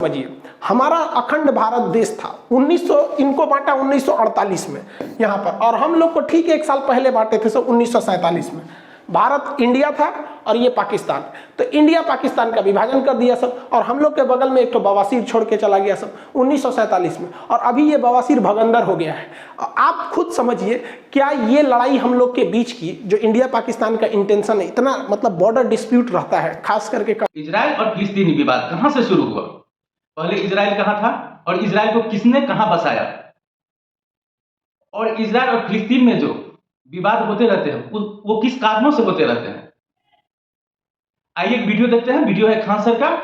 समझिए, हमारा अखंड भारत देश था 1900, इनको बांटा 1948 में यहाँ पर, और हम लोग को ठीक एक साल पहले बांटे थे सब 1947 में। भारत इंडिया था और ये पाकिस्तान, तो इंडिया पाकिस्तान का विभाजन कर दिया सब, और हम लोग के बगल में एक तो बवासीर छोड़ के चला गया सब 1947 में, और अभी ये बवासीर भगंदर हो गया है। आप खुद समझिए, क्या ये लड़ाई हम लोग के बीच की जो इंडिया पाकिस्तान का इंटेंशन है, इतना मतलब बॉर्डर डिस्प्यूट रहता है, खास करके इजराइल और फिलिस्तीनी विवाद कहां से शुरू हुआ? पहले इजराइल कहां था और इजराइल को किसने कहां बसाया? और इजराइल और फिलिस्तीन में जो विवाद होते रहते हैं वो किस कारणों से होते रहते हैं? आइए एक वीडियो देखते हैं। वीडियो है खान सर का,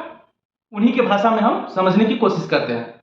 उन्हीं के भाषा में हम समझने की कोशिश करते हैं।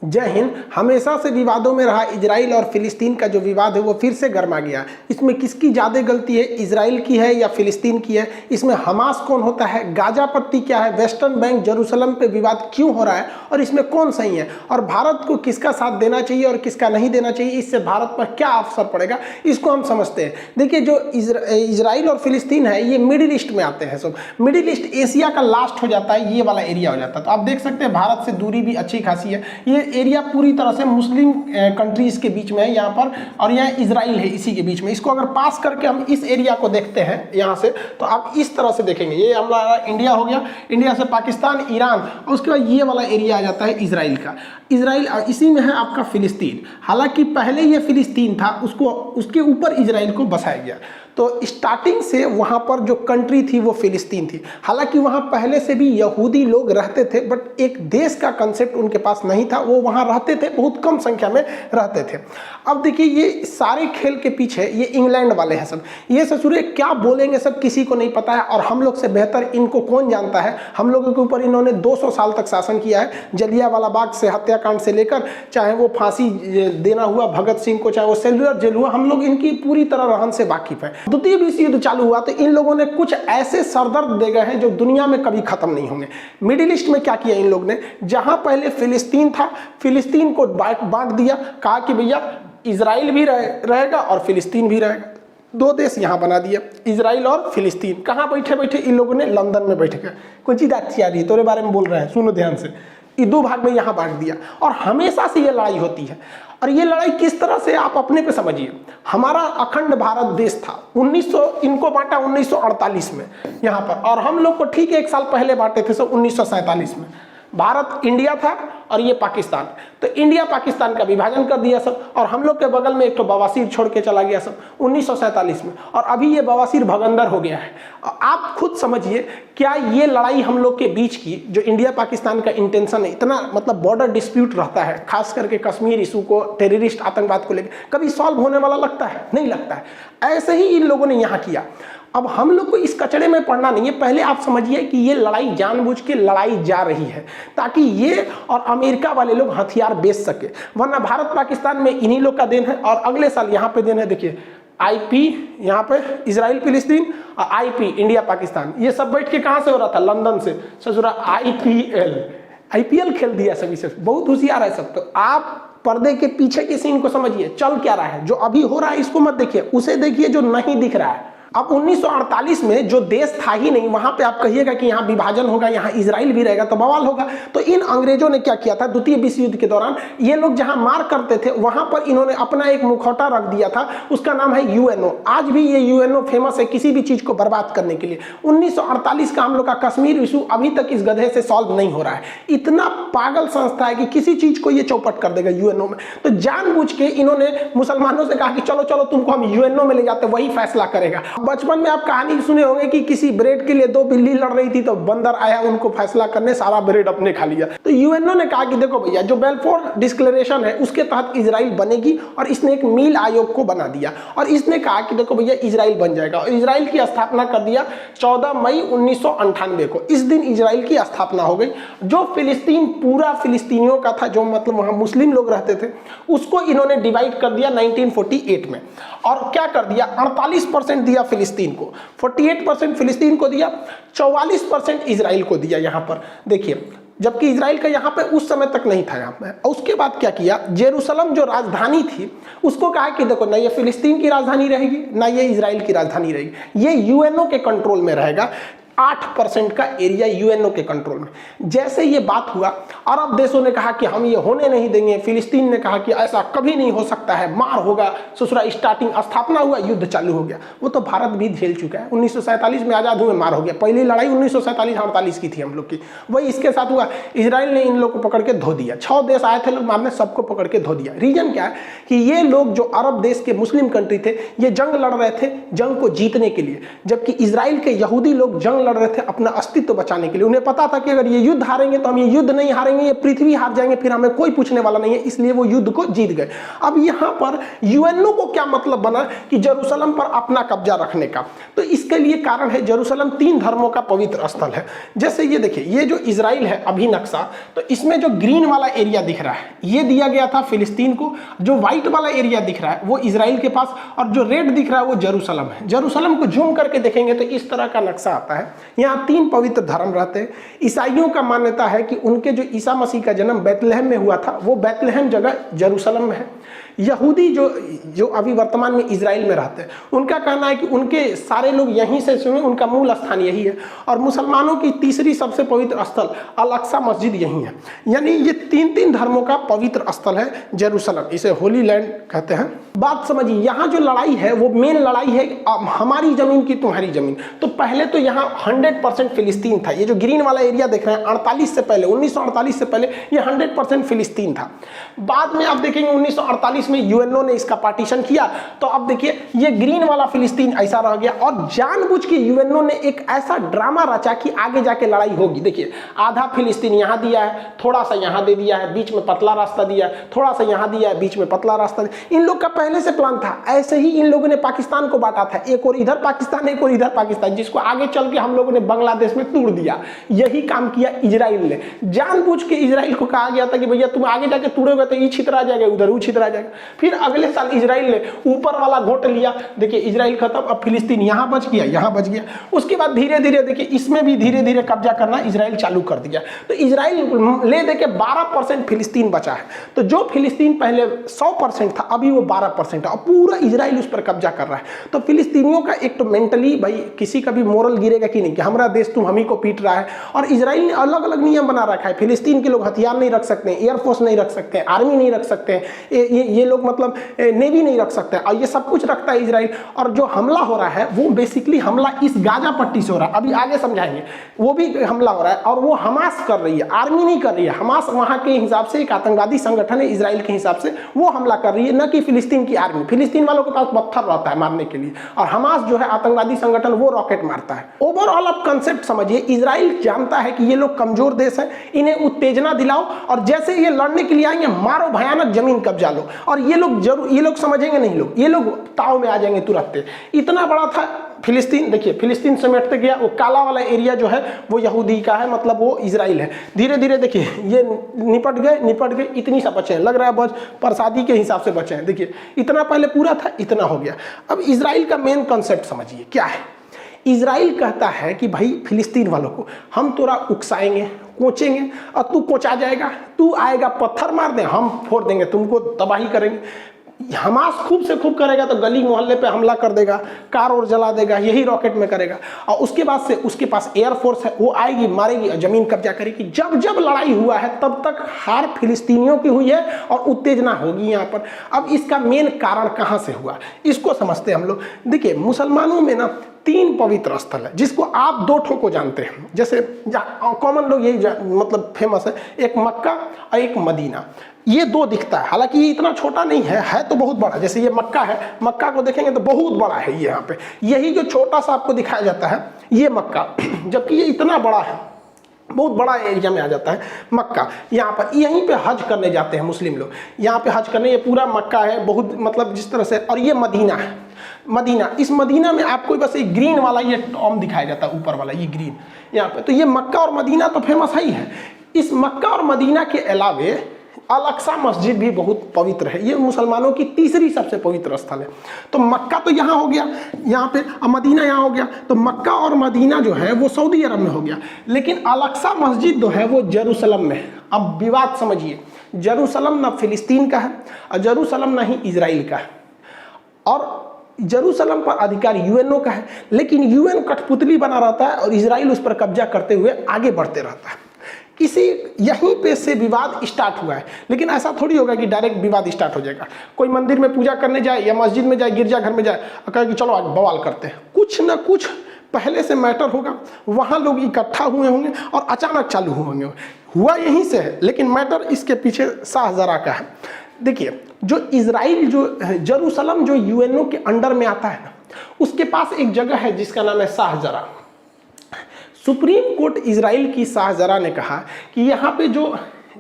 जय हिंद। हमेशा से विवादों में रहा इजराइल और फिलिस्तीन का जो विवाद है वो फिर से गर्मा गया। इसमें किसकी ज़्यादा गलती है, इजराइल की है या फिलिस्तीन की है? इसमें हमास कौन होता है, गाजा पट्टी क्या है, वेस्टर्न बैंक जेरूसलम पे विवाद क्यों हो रहा है, और इसमें कौन सही है, और भारत को किसका साथ देना चाहिए और किसका नहीं देना चाहिए, इससे भारत पर क्या असर पड़ेगा, इसको हम समझते हैं। देखिए, जो इजराइल और फिलिस्तीन है ये मिडिल ईस्ट में आते हैं सब। मिडिल ईस्ट एशिया का लास्ट हो जाता है, ये वाला एरिया हो जाता है। तो आप देख सकते हैं भारत से दूरी भी अच्छी खासी है। ये एरिया पूरी तरह से मुस्लिम कंट्रीज के बीच में है यहाँ पर, और यहाँ इजराइल है इसी के बीच में। इसको अगर पास करके हम इस एरिया को देखते हैं यहाँ से, तो आप इस तरह से देखेंगे, ये हमारा इंडिया हो गया, इंडिया से पाकिस्तान, ईरान, और उसके बाद ये वाला एरिया आ जाता है इजराइल का। इजराइल इसी में है आपका फिलिस्तीन। हालांकि पहले ये फिलिस्तीन था, उसके ऊपर इजराइल को बसाया गया। तो स्टार्टिंग से वहाँ पर जो कंट्री थी वो फिलिस्तीन थी। हालांकि वहाँ पहले से भी यहूदी लोग रहते थे, बट एक देश का कंसेप्ट उनके पास नहीं था। वो वहाँ रहते थे, बहुत कम संख्या में रहते थे। अब देखिए, ये सारे खेल के पीछे ये इंग्लैंड वाले हैं सब। ये ससुरे क्या बोलेंगे सब किसी को नहीं पता है, और हम लोग से बेहतर इनको कौन जानता है। हम लोगों के ऊपर इन्होंने 200 साल तक शासन किया है। जलियांवाला बाग से हत्याकांड से लेकर, चाहे वो फांसी देना हुआ भगत सिंह को, चाहे वो सेलुलर जेल हुआ, हम लोग इनकी पूरी तरह रहन से वाकिफ है। द्वितीय विश्व युद्ध चालू हुआ तो इन लोगों ने कुछ ऐसे सरदर्द दे गए हैं जो दुनिया में कभी खत्म नहीं होंगे। मिडिल ईस्ट में क्या किया इन लोग ने, जहां पहले फिलिस्तीन था, फिलिस्तीन को बांट दिया, कहा कि भैया इजराइल भी रहेगा और फिलिस्तीन भी रहेगा। दो देश यहाँ बना दिया, इजराइल और फिलिस्तीन। कहाँ बैठे बैठे इन लोगों ने, लंदन में बैठ गए। कोई चीज अच्छी आ रही है तोरे बारे में बोल रहे हैं, सुनो ध्यान से। ये दो भाग में यहाँ बांट दिया, और हमेशा से ये लड़ाई होती है। और ये लड़ाई किस तरह से, आप अपने पे समझिए। हमारा अखंड भारत देश था 1900, इनको बांटा 1948 में यहाँ पर, और हम लोग को ठीक एक साल पहले बांटे थे सब 1947 में। भारत इंडिया था और ये पाकिस्तान, तो इंडिया पाकिस्तान का विभाजन कर दिया सब, और हम लोग के बगल में एक तो बवासीर छोड़ के चला गया सब 1947 में, और अभी ये बवासीर भगंदर हो गया है। आप खुद समझिए, क्या ये लड़ाई हम लोग के बीच की जो इंडिया पाकिस्तान का इंटेंशन है, इतना मतलब बॉर्डर डिस्प्यूट रहता है, खास करके कश्मीर इशू को, टेररिस्ट आतंकवाद को लेकर, कभी सॉल्व होने वाला लगता है? नहीं लगता है। ऐसे ही इन लोगों ने यहाँ किया। अब हम लोग को इस कचड़े में पड़ना नहीं है। पहले आप समझिए कि ये लड़ाई जानबूझ के लड़ाई जा रही है ताकि ये और अमेरिका वाले लोग हथियार बेच सके, वरना भारत पाकिस्तान में इन्हीं लोग का देन है। और अगले साल यहाँ पे देन है, देखिए IP यहाँ पे इजराइल फिलिस्तीन, और IP इंडिया पाकिस्तान। ये सब बैठ के कहाँ से हो रहा था, लंदन से। ससुरा IPL खेल दिया सभी से, बहुत होशियार है सब। तो आप पर्दे के पीछे के सीन को समझिए, चल क्या रहा है। जो अभी हो रहा है इसको मत देखिए, उसे देखिए जो नहीं दिख रहा है। अब 1948 में जो देश था ही नहीं, वहां पे आप कहिएगा कि यहाँ विभाजन होगा, यहाँ इजराइल भी रहेगा, तो बवाल होगा। तो इन अंग्रेजों ने क्या किया था, द्वितीय विश्व युद्ध के दौरान ये लोग जहां मार करते थे वहां पर इन्होंने अपना एक मुखौटा रख दिया था, उसका नाम है UNO। आज भी ये UNO फेमस है किसी भी चीज को बर्बाद करने के लिए। 1948 का हम लोग का कश्मीर इशू अभी तक इस गधे से सॉल्व नहीं हो रहा है। इतना पागल संस्था है कि किसी चीज को ये चौपट कर देगा UNO में। तो जानबूझ के इन्होंने मुसलमानों से कहा कि चलो चलो तुमको हम UNO में ले जाते, वही फैसला करेगा। बचपन में आप कहानी सुने होंगे कि किसी ब्रेड के लिए दो बिल्ली लड़ रही थी, तो बंदर आया उनको फैसला करने, सारा ब्रेड अपने खा लिया। तो UNO ने कहा कि देखो भैया, जो बेल्फोर डिक्लेरेशन है उसके तहत इजराइल बनेगी, और इसने एक मील आयोग को बना दिया, और इसने कहा कि देखो भैया इजराइल बन जाएगा। और इजराइल की स्थापना कर दिया 14 मई 1998 को। इस दिन इजराइल की स्थापना हो गई। जो फिलिस्तीन पूरा फिलिस्तीनियों का था, जो मतलब वहां मुस्लिम लोग रहते थे, उसको इन्होंने डिवाइड कर दिया 1948 में। और क्या कर दिया, 48% दिया फिलिस्तीन को, 48% फिलिस्तीन को दिया, 44% इजराइल को दिया। यहाँ पर देखिए, जबकि इजराइल का यहाँ पे उस समय तक नहीं था यहाँ पे। उसके बाद क्या किया, जेरूसलम जो राजधानी थी उसको कहा कि देखो, ना ये फिलिस्तीन की राजधानी रहेगी, ना ये इजराइल की राजधानी रहेगी, ये UNO के कंट्रोल में रहेगा। 8% का एरिया यूएनओ के कंट्रोल में। जैसे ये बात हुआ, अरब देशों ने कहा कि हम ये होने नहीं देंगे, फिलिस्तीन ने कहा कि ऐसा कभी नहीं हो सकता है, मार होगा, ससुरा स्टार्टिंग स्थापना हुआ, युद्ध चालू हो गया। वो तो भारत भी झेल चुका है, 1947 में आज़ाद हुए, मार हो गया। पहली लड़ाई 1947-48 की थी हम लोग की, वही इसके साथ हुआ। इजराइल ने इन लोग को पकड़ के धो दिया, 6 देश आए थे लोग मारने, सबको पकड़ के धो दिया। रीजन क्या है कि ये लोग जो अरब देश के मुस्लिम कंट्री थे, ये जंग लड़ रहे थे जंग को जीतने के लिए, जबकि इजराइल के यहूदी लोग जंग लड़ रहे थे अपना अस्तित्व बचाने के लिए। उन्हें पता था कि अगर ये युद्ध हारेंगे तो हम ये युद्ध नहीं हारेंगे, ये पृथ्वी हार जाएंगे, फिर हमें कोई पूछने वाला नहीं है, इसलिए वो युद्ध को जीत गए। अब यहाँ पर यूएनओ को क्या मतलब बना कि जेरूशलम पर अपना कब्जा रखने का? तो इसके लिए कारण है जेरूशलम 3 धर्मों का पवित्र स्थल है। जैसे ये देखिए, ये जो इजराइल है अभी नक्शा, तो इसमें जो ग्रीन वाला एरिया दिख रहा है ये दिया गया था फिलिस्तीन को, जो व्हाइट वाला एरिया दिख रहा है वो इजराइल के पास, और जो रेड दिख रहा है वो जेरूशलम है। जेरूशलम को जूम करके देखेंगे तो इस तरह का नक्शा आता है। यहाँ 3 पवित्र धर्म रहते हैं। ईसाइयों का मान्यता है कि उनके जो ईसा मसीह का जन्म बैतलहम में हुआ था, वो बैतलहम जगह जेरूशलम में है। यहूदी जो अभी वर्तमान में इजराइल में रहते हैं, उनका कहना है कि उनके सारे लोग यहीं से सुने, उनका मूल स्थान यही है। और मुसलमानों की तीसरी सबसे पवित्र स्थल अल-अक्सा मस्जिद यही है। यानी ये 3 धर्मों का पवित्र स्थल है जेरूशलम, इसे होली लैंड कहते हैं। बात समझिए, यहाँ जो लड़ाई है वो मेन लड़ाई है हमारी जमीन की तुम्हारी जमीन। तो पहले तो यहाँ 100% फिलिस्तीन था। ये जो ग्रीन वाला एरिया देख रहे हैं, 48 से पहले, 1948 से पहले ये 100% फिलिस्तीन था। बाद में आप देखेंगे 1948 में यूएनओ ने इसका पार्टीशन किया, तो अब देखिए ये ग्रीन वाला फिलिस्तीन ऐसा रह गया। और जानबूझ के यूएनओ ने एक ऐसा ड्रामा रचा कि आगे जाके लड़ाई होगी। देखिए, आधा फिलिस्तीन यहाँ दिया है, थोड़ा सा यहाँ दे दिया है, बीच में पतला रास्ता दिया है, थोड़ा सा यहाँ दिया है, बीच में पतला रास्ता दिया। इन लोग का पहले से प्लान था। ऐसे ही इन लोगों ने पाकिस्तान को बांटा था, एक और इधर पाकिस्तान, एक और इधर पाकिस्तान, जिसको आगे चल के हम लोगों ने बांग्लादेश में तोड़ दिया। यही काम किया इजराइल ने। जानबूझ के इजराइल को कहा गया था कि भैया तुम आगे जाके तोड़ोगे तो ये छितरा जाएगा, उधर वो छितरा जाएगा। फिर अगले साल इजराइल ने ऊपर वाला घोट लिया। देखिए इजराइल खत्म, अब फिलिस्तीन यहाँ बच गया, यहाँ बच गया। उसके बाद धीरे धीरे देखिए इसमें भी धीरे धीरे कब्जा करना इजराइल चालू कर दिया। तो इजराइल ले दे के 12% फिलिस्तीन बचा है। तो जो फिलिस्तीन पहले 100% था, अभी वो 12% है, और पूरा इजराइल उस पर कब्जा कर रहा है। तो फिलिस्तीनियों का एक तो मेंटली भाई किसी का भी मोरल गिरेगा कि नहीं कि हमारा देश तुम हम ही को पीट रहा है। और इजराइल ने अलग अलग नियम बना रखा है। फिलिस्तीन के लोग हथियार नहीं रख सकते, एयरफोर्स नहीं रख सकते, आर्मी नहीं रख सकते, ये लोग मतलब नेवी नहीं रख सकते, और ये सब कुछ रखता है इजराइल। और जो हमला हो रहा है वो बेसिकली हमला इस गाजा पट्टी से हो रहा है, अभी आगे समझाएंगे। वो भी हमला हो रहा है और वो हमास कर रही है, आर्मी नहीं कर रही है। हमास वहां के हिसाब से एक आतंकवादी संगठन है, इजराइल के हिसाब से वो हमला कर रही है, न कि फिलिस्तीन की आर्मी। फिलिस्तीन वालों के पास पत्थर रहता है मारने के लिए, और हमास जो है आतंकवादी संगठन, वो रॉकेट मारता है। ओवरऑल आप कंसेप्ट समझिए, इजराइल जानता है कि ये लोग कमजोर देश है, इन्हें उत्तेजना दिलाओ, और जैसे ये लड़ने के लिए आएंगे मारो, भयानक जमीन कब्जा लो। और ये लोग समझेंगे नहीं, ये लोग ताव में आ जाएंगे तुरंत। इतना बड़ा था फिलिस्तीन। देखिए फिलिस्तीन समेटते गया, वो काला वाला एरिया जो है वो यहूदी का है, मतलब वो इजराइल है। धीरे धीरे देखिए ये निपट गए, इतनी सा बचे हैं, लग रहा है बस प्रसादी के हिसाब से बचे हैं। देखिए इतना पहले पूरा था, इतना हो गया। अब इजराइल का मेन कॉन्सेप्ट समझिए क्या है। इजराइल कहता है कि भाई फिलिस्तीन वालों को हम तोरा उकसाएंगे, कोचेंगे, और तू कोचा जाएगा, तू आएगा पत्थर मार दे, हम फोड़ देंगे, तुमको तबाही करेंगे। हमास खूब से खूब करेगा तो गली मोहल्ले पे हमला कर देगा, कार और जला देगा, यही रॉकेट में करेगा। और उसके बाद से उसके पास एयरफोर्स है, वो आएगी, मारेगी और जमीन कब्जा करेगी। जब जब लड़ाई हुआ है तब तक हार फिलिस्तीनियों की हुई है और उत्तेजना होगी यहाँ पर। अब इसका मेन कारण कहाँ से हुआ, इसको समझते हैं हम लोग। देखिए मुसलमानों में ना 3 पवित्र स्थल है, जिसको आप 2 ठो को जानते हैं। जैसे कॉमन लोग यही मतलब फेमस है, एक मक्का और एक मदीना। ये 2 दिखता है, हालांकि ये इतना छोटा नहीं है तो बहुत बड़ा। जैसे ये मक्का है, मक्का को देखेंगे तो बहुत बड़ा है ये। यहाँ पे यही जो छोटा सा आपको दिखाया जाता है ये मक्का, जबकि ये इतना बड़ा है, बहुत बड़ा एरिया में आ जाता है मक्का। यहाँ पर यहीं पे हज करने जाते हैं मुस्लिम लोग, यहाँ पे हज करने। ये पूरा मक्का है, बहुत मतलब जिस तरह से। और ये मदीना है, मदीना। इस मदीना में आपको बस एक ग्रीन वाला ये टॉम दिखाया जाता है, ऊपर वाला ये ग्रीन यहाँ पे। तो ये मक्का और मदीना तो फेमस ही है। इस मक्का और मदीना के अलावे अल-अक्सा मस्जिद भी बहुत पवित्र है। ये मुसलमानों की तीसरी सबसे पवित्र स्थल है। तो मक्का तो यहाँ हो गया, यहाँ पे, और मदीना यहाँ हो गया। तो मक्का और मदीना जो है वो सऊदी अरब में हो गया, लेकिन अल-अक्सा मस्जिद जो है वो जेरूशलम में है। अब विवाद समझिए, जेरूशलम ना फिलिस्तीन का है और जेरूशलम ना ही इजराइल का है। और जेरूसलम पर अधिकार यूएनओ का है, लेकिन यूएन कठपुतली बना रहता है और इजराइल उस पर कब्जा करते हुए आगे बढ़ते रहता है। इसी यहीं पे से विवाद स्टार्ट हुआ है। लेकिन ऐसा थोड़ी होगा कि डायरेक्ट विवाद स्टार्ट हो जाएगा। कोई मंदिर में पूजा करने जाए या मस्जिद में जाए, गिरजाघर में जाए और कहे कि चलो आज बवाल करते हैं, कुछ ना कुछ पहले से मैटर होगा, वहाँ लोग इकट्ठा हुए होंगे और अचानक चालू होंगे। हुआ यहीं से है, लेकिन मैटर इसके पीछे शाहजरा का है। देखिए, जो इजराइल, जो जेरूसलम जो यूएनओ के अंडर में आता है ना, उसके पास एक जगह है जिसका नाम है शाहजरा। सुप्रीम कोर्ट इजराइल की शाहजरा ने कहा कि यहाँ पे जो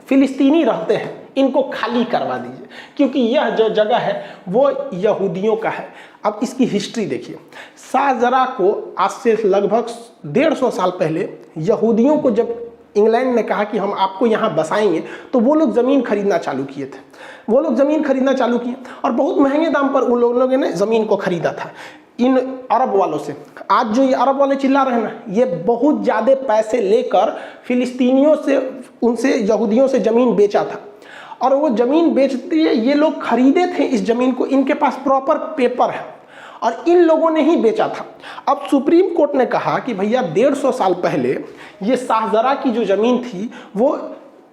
फिलिस्तीनी रहते हैं इनको खाली करवा दीजिए, क्योंकि यह जो जगह है वो यहूदियों का है। अब इसकी हिस्ट्री देखिए। शाहजरा को आज से लगभग 150 साल पहले यहूदियों को जब इंग्लैंड ने कहा कि हम आपको यहाँ बसाएंगे, तो वो लोग ज़मीन खरीदना चालू किए थे। वो लोग ज़मीन खरीदना चालू किए और बहुत महंगे दाम पर उन लोगों ने ज़मीन को खरीदा था इन अरब वालों से। आज जो ये अरब वाले चिल्ला रहे हैं ना, ये बहुत ज़्यादा पैसे लेकर फिलिस्तीनियों से, उनसे यहूदियों से ज़मीन बेचा था। और वो ज़मीन बेचते ये लोग खरीदे थे इस ज़मीन को, इनके पास प्रॉपर पेपर है और इन लोगों ने ही बेचा था। अब सुप्रीम कोर्ट ने कहा कि भैया 150 साल पहले ये शाहजरा की जो ज़मीन थी वो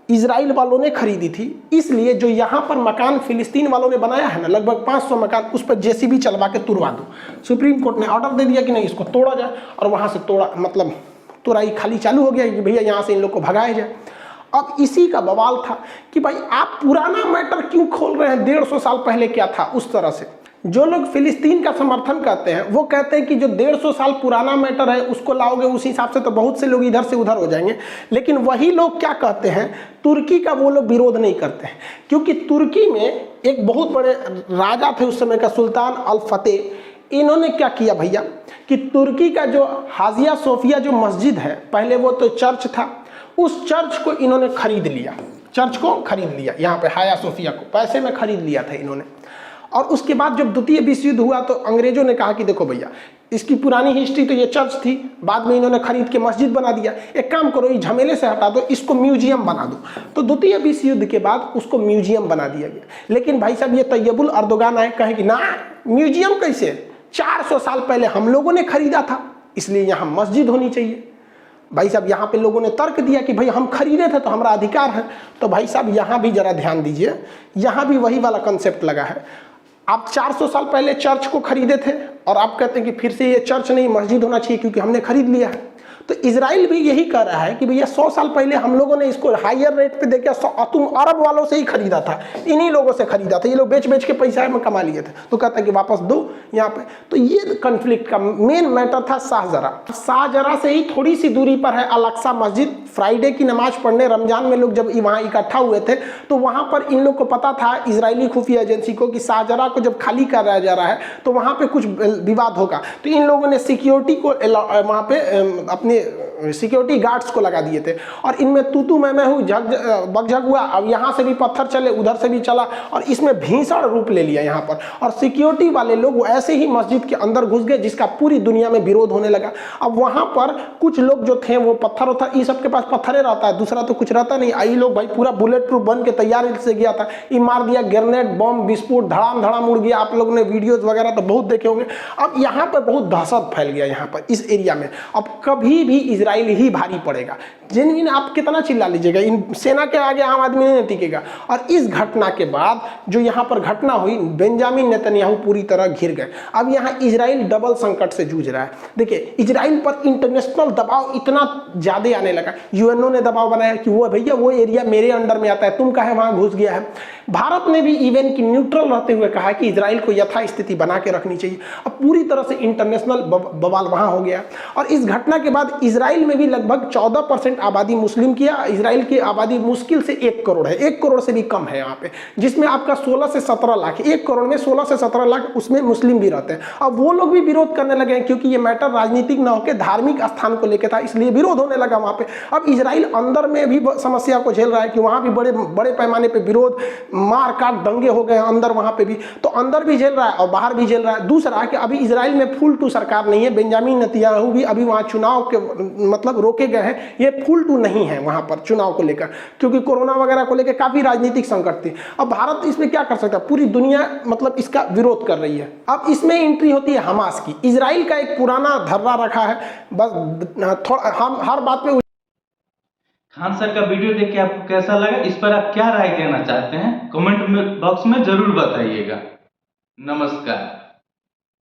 इजराइल वालों ने खरीदी थी, इसलिए जो यहाँ पर मकान फिलिस्तीन वालों ने बनाया है ना, लगभग 500 मकान, उस पर जेसीबी चलवा के तुड़वा दो। सुप्रीम कोर्ट ने ऑर्डर दे दिया कि नहीं, इसको तोड़ा जाए और वहाँ से तोड़ा, मतलब तुराई खाली चालू हो गया कि भैया यहाँ से इन लोग को भगाया जाए। अब इसी का बवाल था कि भाई आप पुराना मैटर क्यों खोल रहे हैं, 150 साल पहले क्या था उस तरह से। जो लोग फिलिस्तीन का समर्थन करते हैं वो कहते हैं कि जो 150 साल पुराना मैटर है उसको लाओगे, उस हिसाब से तो बहुत से लोग इधर से उधर हो जाएंगे। लेकिन वही लोग क्या कहते हैं, तुर्की का वो लोग विरोध नहीं करते हैं, क्योंकि तुर्की में एक बहुत बड़े राजा थे उस समय का, सुल्तान अल फतेह। इन्होंने क्या किया भैया कि तुर्की का जो हाजिया सोफिया जो मस्जिद है, पहले वो तो चर्च था, उस चर्च को इन्होंने खरीद लिया। चर्च को खरीद लिया, यहाँ पे हाया सोफिया को पैसे में खरीद लिया था इन्होंने। और उसके बाद जब द्वितीय विश्व युद्ध हुआ तो अंग्रेजों ने कहा कि देखो भैया, इसकी पुरानी हिस्ट्री तो ये चर्च थी, बाद में इन्होंने खरीद के मस्जिद बना दिया, एक काम करो ये झमेले से हटा दो, इसको म्यूजियम बना दो। तो द्वितीय विश्व युद्ध के बाद उसको म्यूजियम बना दिया गया। लेकिन भाई साहब ये तैयबुल अर्दोगान आए, कहे कि ना म्यूजियम कैसे, 400 साल पहले हम लोगों ने खरीदा था, इसलिए यहाँ मस्जिद होनी चाहिए। भाई साहब यहाँ पे लोगों ने तर्क दिया कि भाई हम खरीदे थे तो हमारा अधिकार है। तो भाई साहब यहाँ भी जरा ध्यान दीजिए, यहाँ भी वही वाला कंसेप्ट लगा है। आप 400 साल पहले चर्च को खरीदे थे और आप कहते हैं कि फिर से ये चर्च नहीं मस्जिद होना चाहिए क्योंकि हमने खरीद लिया है। तो इजराइल भी यही कर रहा है कि भैया 100 साल पहले हम लोगों ने इसको हायर रेट पे देके तुम अरब वालों से ही खरीदा था, इन्हीं लोगों से खरीदा था, ये लोग बेच बेच के पैसा में कमा लिए थे, तो कहता है कि वापस दो यहाँ पे। तो ये कन्फ्लिक्ट का मेन मैटर था शाहजरा। शाहजरा से ही थोड़ी सी दूरी पर है अल अक्सा मस्जिद। फ्राइडे की नमाज पढ़ने रमजान में लोग जब वहाँ इकट्ठा हुए थे तो वहाँ पर इन लोग को पता था, इजरायली खुफिया एजेंसी को, कि शाहजरा को जब खाली कराया जा रहा है तो वहाँ पे कुछ विवाद होगा। तो इन लोगों ने सिक्योरिटी को वहाँ पे अपने सिक्योरिटी गार्ड्स को लगा दिए थे और इनमें तू मैं हूँ बगझग हुआ। अब यहाँ से भी पत्थर चले, उधर से भी चला और इसमें भीषण रूप ले लिया यहाँ पर। और सिक्योरिटी वाले लोग ऐसे ही मस्जिद के अंदर घुस गए जिसका पूरी दुनिया में विरोध होने लगा। अब वहाँ पर कुछ लोग जो थे वो पत्थर होता, ये सबके पास पत्थरे रहता है, दूसरा तो कुछ रहता नहीं। आई लोग भाई पूरा बुलेट प्रूफ बन के तैयार से गया था, ये मार दिया, ग्रेनेड बम विस्फोट धड़ाम धड़ाम उड़ गया। आप लोगों ने वीडियोज वगैरह तो बहुत देखे होंगे। अब यहाँ पर बहुत दहशत फैल गया यहाँ पर इस एरिया में। अब कभी भी इजराइल ही भारी पड़ेगा। जिन आप कितना चिल्ला लीजिएगा, इन सेना के आगे आम आदमी नहीं टिकेगा। और इस घटना के बाद जो यहाँ पर घटना हुई, बेंजामिन नेतन्याहू पूरी तरह घिर गए। अब यहाँ इजराइल डबल संकट से जूझ रहा है। देखिए, इजराइल पर इंटरनेशनल दबाव इतना ज्यादा आने लगा। यूएनओ ने दबाव बनाया कि वो भैया वो एरिया मेरे अंडर में आता है, तुम काहे वहां घुस गया है। भारत ने भी इवन की न्यूट्रल रहते हुए कहा कि इजराइल को यथास्थिति बना के रखनी चाहिए। अब पूरी तरह से इंटरनेशनल बवाल वहां हो गया। और इस घटना के बाद इजराइल में भी लगभग 14% आबादी मुस्लिम की है। इजराइल की आबादी मुश्किल से 1 करोड़ है, 1 करोड़ से भी कम है यहाँ पे, जिसमें आपका 16 से 17 लाख, 1 करोड़ में 16 से 17 लाख उसमें मुस्लिम भी रहते हैं। अब वो लोग भी विरोध करने लगे हैं क्योंकि ये मैटर राजनीतिक ना होकर धार्मिक स्थान को लेकर था, इसलिए विरोध होने लगा वहां पे। अब इजराइल अंदर में भी समस्या को झेल रहा है कि वहां भी बड़े पैमाने पे विरोध, मार काट, दंगे हो गए हैं अंदर वहां पे भी। तो अंदर भी झेल रहा है और बाहर भी झेल रहा है। दूसरा कि अभी इजराइल में फुल टू सरकार नहीं है। बेंजामिन नेतन्याहू भी अभी वहां चुनाव के जो मतलब रोके गए हैं ये फुल टू नहीं है वहां पर चुनाव को लेकर, क्योंकि कोरोना वगैरह को लेकर काफी राजनीतिक संकट थी। अब भारत इसमें क्या कर सकता है, पूरी दुनिया मतलब इसका विरोध कर रही है। अब इसमें एंट्री होती है हमास की। इजराइल का एक पुराना धर्रा रखा है, बस थोड़ा हम हर बात पे। खान सर का वीडियो देख के आपको कैसा लगा, इस पर आप क्या राय देना चाहते हैं, कमेंट में बॉक्स में जरूर बताइएगा। नमस्कार।